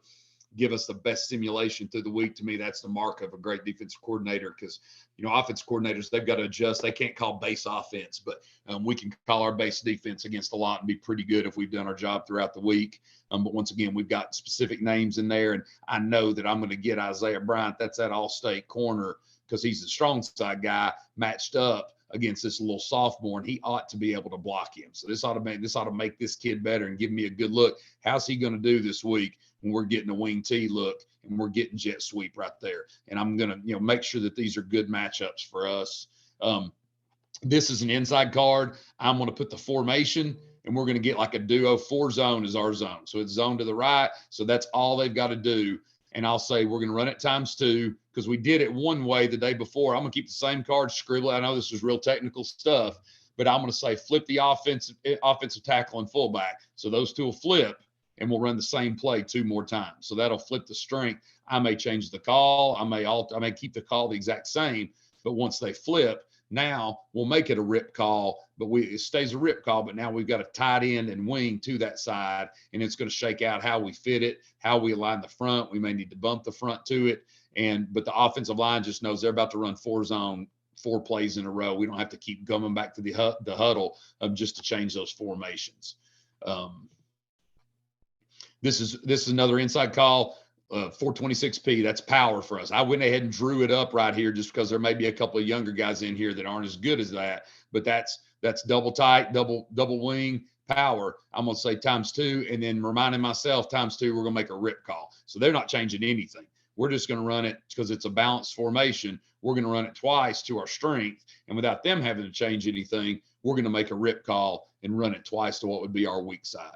give us the best simulation through the week, to me, that's the mark of a great defensive coordinator. Because, offensive coordinators, they've got to adjust. They can't call base offense, but we can call our base defense against a lot and be pretty good if we've done our job throughout the week. But once again, we've got specific names in there, and I know that I'm going to get Isaiah Bryant. That's that all-state corner, because he's a strong side guy matched up against this little sophomore, and he ought to be able to block him. So this ought to make this kid better and give me a good look. How's he going to do this week when we're getting a wing T look and we're getting jet sweep right there? And I'm going to, make sure that these are good matchups for us. This is an inside card. I'm going to put the formation, and we're going to get like a duo 4 zone is our zone. So it's zone to the right. So that's all they've got to do. And I'll say we're going to run it ×2 because we did it one way the day before. I'm going to keep the same card, scribble. I know this is real technical stuff, but I'm going to say flip the offensive tackle and fullback. So those 2 will flip, and we'll run the same play 2 more times. So that'll flip the strength. I may change the call. I may keep the call the exact same, but once they flip, now we'll make it a rip call, but it stays a rip call, but now we've got a tight end and wing to that side, and it's going to shake out how we fit it, how we align the front. We may need to bump the front to it, but the offensive line just knows they're about to run 4 zone 4 plays in a row. We don't have to keep coming back to the huddle just to change those formations. This is another inside call. 426p, that's power for us. I went ahead and drew it up right here just because there may be a couple of younger guys in here that aren't as good as that, but that's double tight, double wing power. I'm going to say ×2, and then reminding myself ×2, we're going to make a rip call. So they're not changing anything. We're just going to run it because it's a balanced formation. We're going to run it twice to our strength, and without them having to change anything, we're going to make a rip call and run it twice to what would be our weak side.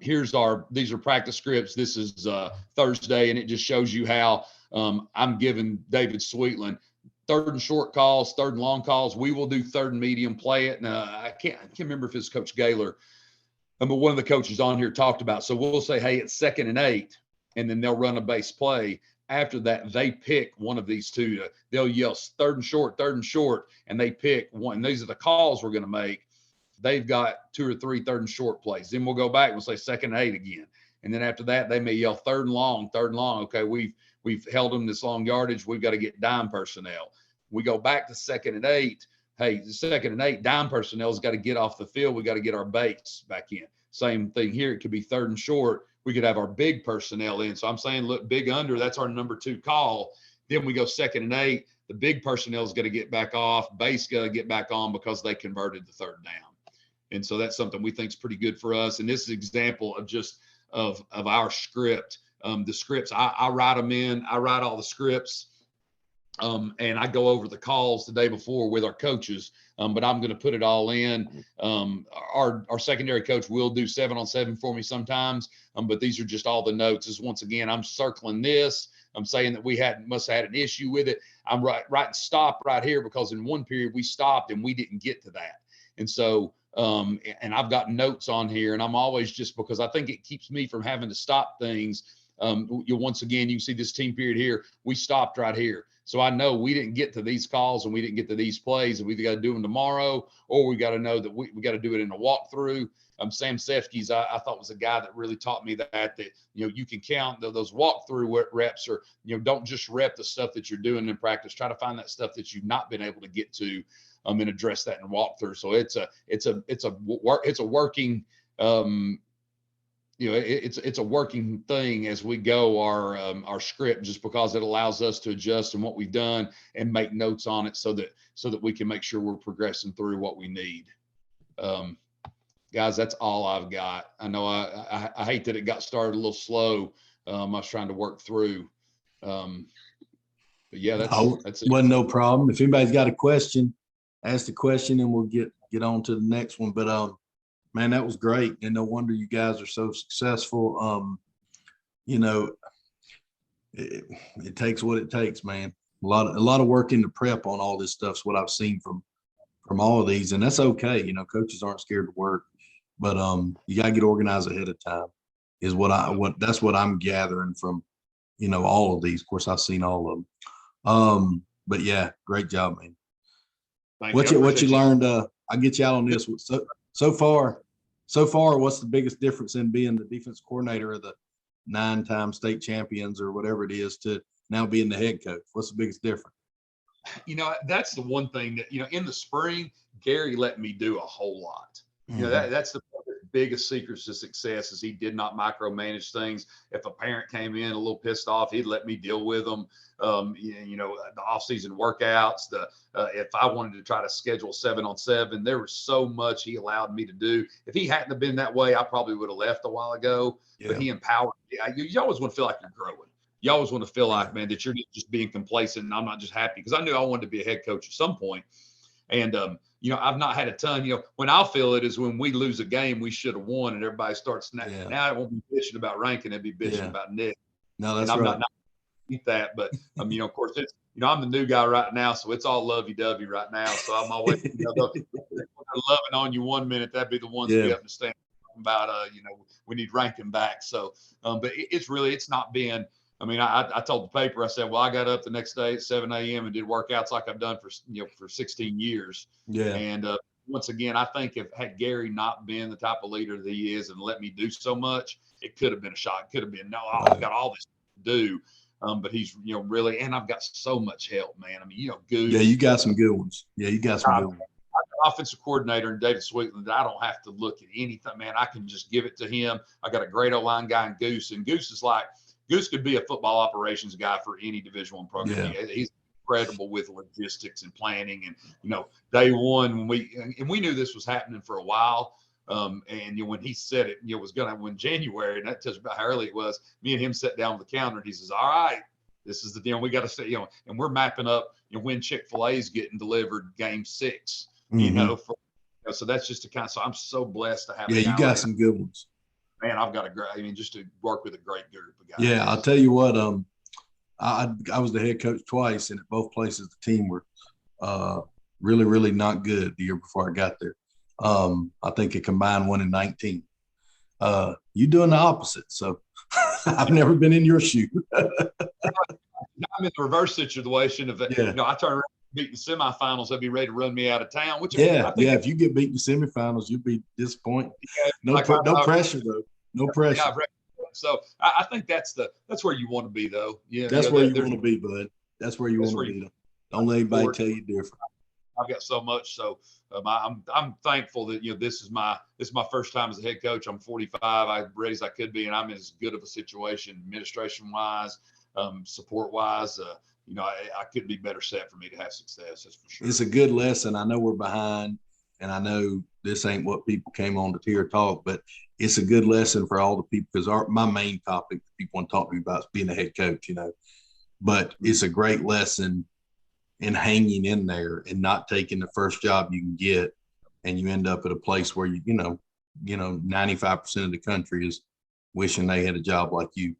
These are practice scripts. This is Thursday, and it just shows you how I'm giving David Sweetland 3rd and short calls, 3rd and long calls. We will do 3rd and medium, play it. And I can't remember if it's Coach Gaylor, but one of the coaches on here talked about. So we'll say, hey, it's 2nd and 8, and then they'll run a base play. After that, they pick one of these 2. They'll yell 3rd and short, and they pick one. And these are the calls we're going to make. They've got 2 or 3 3rd and short plays. Then we'll go back and we'll say 2nd and 8 again. And then after that, they may yell 3rd and long. Okay, we've held them this long yardage. We've got to get dime personnel. We go back to 2nd and 8. Hey, the 2nd and 8, dime personnel's got to get off the field. We got to get our base back in. Same thing here. It could be 3rd and short. We could have our big personnel in. So I'm saying, look, big under, that's our number 2 call. Then we go 2nd and 8. The big personnel is going to get back off. Base got to get back on because they converted the 3rd down. And so that's something we think is pretty good for us. And this is an example of just of our script. The scripts, I write them in. I write all the scripts And I go over the calls the day before with our coaches, but I'm going to put it all in. Our secondary coach will do 7-on-7 for me sometimes, but these are just all the notes. Is once again, I'm circling this. I'm saying that we must have had an issue with it. I'm writing stop right here because in one period we stopped and we didn't get to that. And so, and I've got notes on here, and I'm always just because I think it keeps me from having to stop things. Once again, you can see this team period here. We stopped right here. So I know we didn't get to these calls and we didn't get to these plays, and we either got to do them tomorrow or we got to know that we got to do it in a walkthrough. Sam Sefkes, I thought was a guy that really taught me that you can count those walkthrough reps, or don't just rep the stuff that you're doing in practice. Try to find that stuff that you've not been able to get to, and address that in walkthrough. So it's a working it's a working thing as we go our script, just because it allows us to adjust in what we've done and make notes on it so that we can make sure we're progressing through what we need. Guys, that's all I've got. I know I hate that it got started a little slow. I was trying to work through. But yeah, that's it. Wasn't no problem. If anybody's got a question, ask the question and we'll get on to the next one. But man, that was great. And no wonder you guys are so successful. It takes what it takes, man. A lot of work into prep on all this stuff's what I've seen from all of these, and that's okay. Coaches aren't scared to work, but you gotta get organized ahead of time is that's what I'm gathering from, all of these. Of course, I've seen all of them. But yeah, great job, man. What you learned, I'll get you out on this. So far, what's the biggest difference in being the defense coordinator of the 9-time state champions or whatever it is to now being the head coach? What's the biggest difference? That's the one thing that, in the spring, Gary let me do a whole lot. Mm-hmm. That's the biggest secret to success is he did not micromanage things. If a parent came in a little pissed off, he'd let me deal with them. The off-season workouts, if I wanted to try to schedule 7-on-7, there was so much he allowed me to do. If he hadn't have been that way, I probably would have left a while ago. Yeah. But he empowered me. You always want to feel like you're growing. You always want to feel like, man, that you're just being complacent and I'm not just happy, because I knew I wanted to be a head coach at some point. And, I've not had a ton, when I'll feel it is when we lose a game we should have won and everybody starts snapping. Yeah. Now it won't be bitching about ranking, it'd be bitching about Nick. No, that's and I'm right. not eat that, but of course it's, I'm the new guy right now, so it's all lovey-dovey right now. So I'm always loving on you one minute, that'd be the ones to be up and stand about we need ranking back. So but it's not been, I told the paper, I said, well, I got up the next day at 7 a.m. and did workouts like I've done for 16 years. Yeah. And once again, I think had Gary not been the type of leader that he is and let me do so much, it could have been a shot. It could have been, no, I've got all this to do. But he's, really, and I've got so much help, man. Goose. Yeah, you got some good ones. Yeah, you got some good ones. Offensive coordinator and David Sweetland, I don't have to look at anything, man. I can just give it to him. I got a great O-line guy in Goose, and Goose could be a football operations guy for any Division I program. Yeah. He's incredible with logistics and planning. And, day one, when we knew this was happening for a while. And when he said it, it was going to win January, and that tells you about how early it was. Me and him sat down with the counter, and he says, all right, this is the deal. We got to say, and we're mapping up, when Chick-fil-A is getting delivered game 6, so that's just so I'm so blessed to have. Yeah, you got some good ones. Man, I've got just to work with a great group of guys. Yeah, I'll tell you what, I was the head coach twice, and at both places the team were really, really not good the year before I got there. I think it combined 1-19. You doing the opposite, so I've never been in your shoe. I'm in the reverse situation of I turn around and beat the semifinals, they'd be ready to run me out of town. Which if you get beat in the semifinals, you'll be disappointed. No pressure though. No pressure. So I think that's where you want to be, though. Yeah, that's where you want to be, bud. That's where you want to be. Don't let anybody tell you different. I've got so much, so I'm thankful that this is my first time as a head coach. I'm 45. I'm ready as I could be, and I'm in as good of a situation, administration wise, support wise. I couldn't be better set for me to have success. That's for sure. It's a good lesson. I know we're behind, and I know this ain't what people came on to hear talk, but it's a good lesson for all the people, because my main topic that people want to talk to me about is being a head coach, But it's a great lesson and hanging in there and not taking the first job you can get, and you end up at a place where you know 95% of the country is wishing they had a job like you.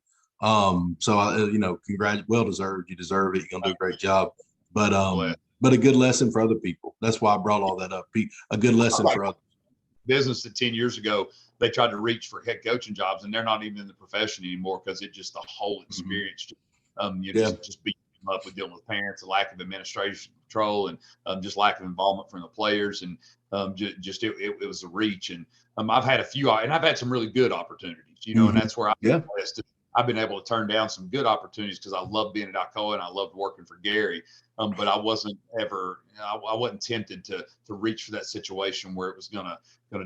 So well deserved. You deserve it. You're gonna do a great job. But a good lesson for other people. That's why I brought all that up. A good lesson for others. Business that 10 years ago they tried to reach for head coaching jobs, and they're not even in the profession anymore because it just the whole experience. Just beating them up with dealing with parents, the lack of administration control, and just lack of involvement from the players, and it was a reach. And I've had a few, and I've had some really good opportunities, and that's where I've been blessed. I've been able to turn down some good opportunities because I love being at Alcoa and I loved working for Gary. But I wasn't tempted to reach for that situation where it was gonna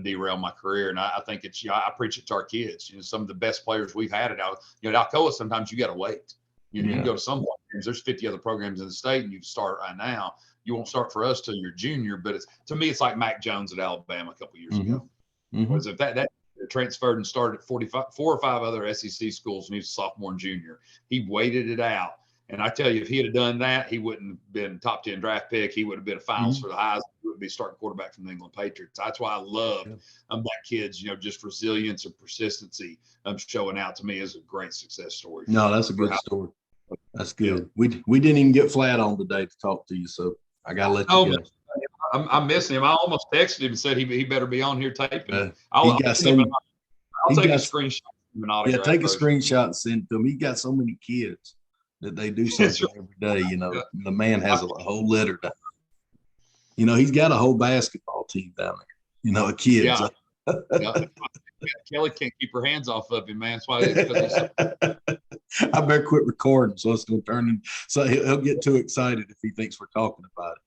derail my career. And I think I preach it to our kids. Some of the best players we've had at Alcoa, sometimes you got to wait. You can go to some programs. There's 50 other programs in the state, and you can start right now. You won't start for us till you're junior. But to me, it's like Mac Jones at Alabama a couple of years ago. Was if that transferred and started at 4 or 5 other SEC schools when he was a sophomore and junior. He waited it out. And I tell you, if he had done that, he wouldn't have been top 10 draft pick. He would have been a finals for the Heisman. He would be starting quarterback from the England Patriots. That's why I love that kid's, just resilience and persistency showing out to me as a great success story. No, that's a good story. That's good. We didn't even get Flat on today to talk to you, so I got to let you go. I'm missing him. I almost texted him and said he better be on here taping. I'll take a screenshot. Yeah, take a screenshot and send it to him. He got so many kids that they do something every day. The man has a whole litter. He's got a whole basketball team down there. A kid. Yeah. Kelly can't keep her hands off of him, man. That's why. I better quit recording, so it's going to turn him. So he'll get too excited if he thinks we're talking about it.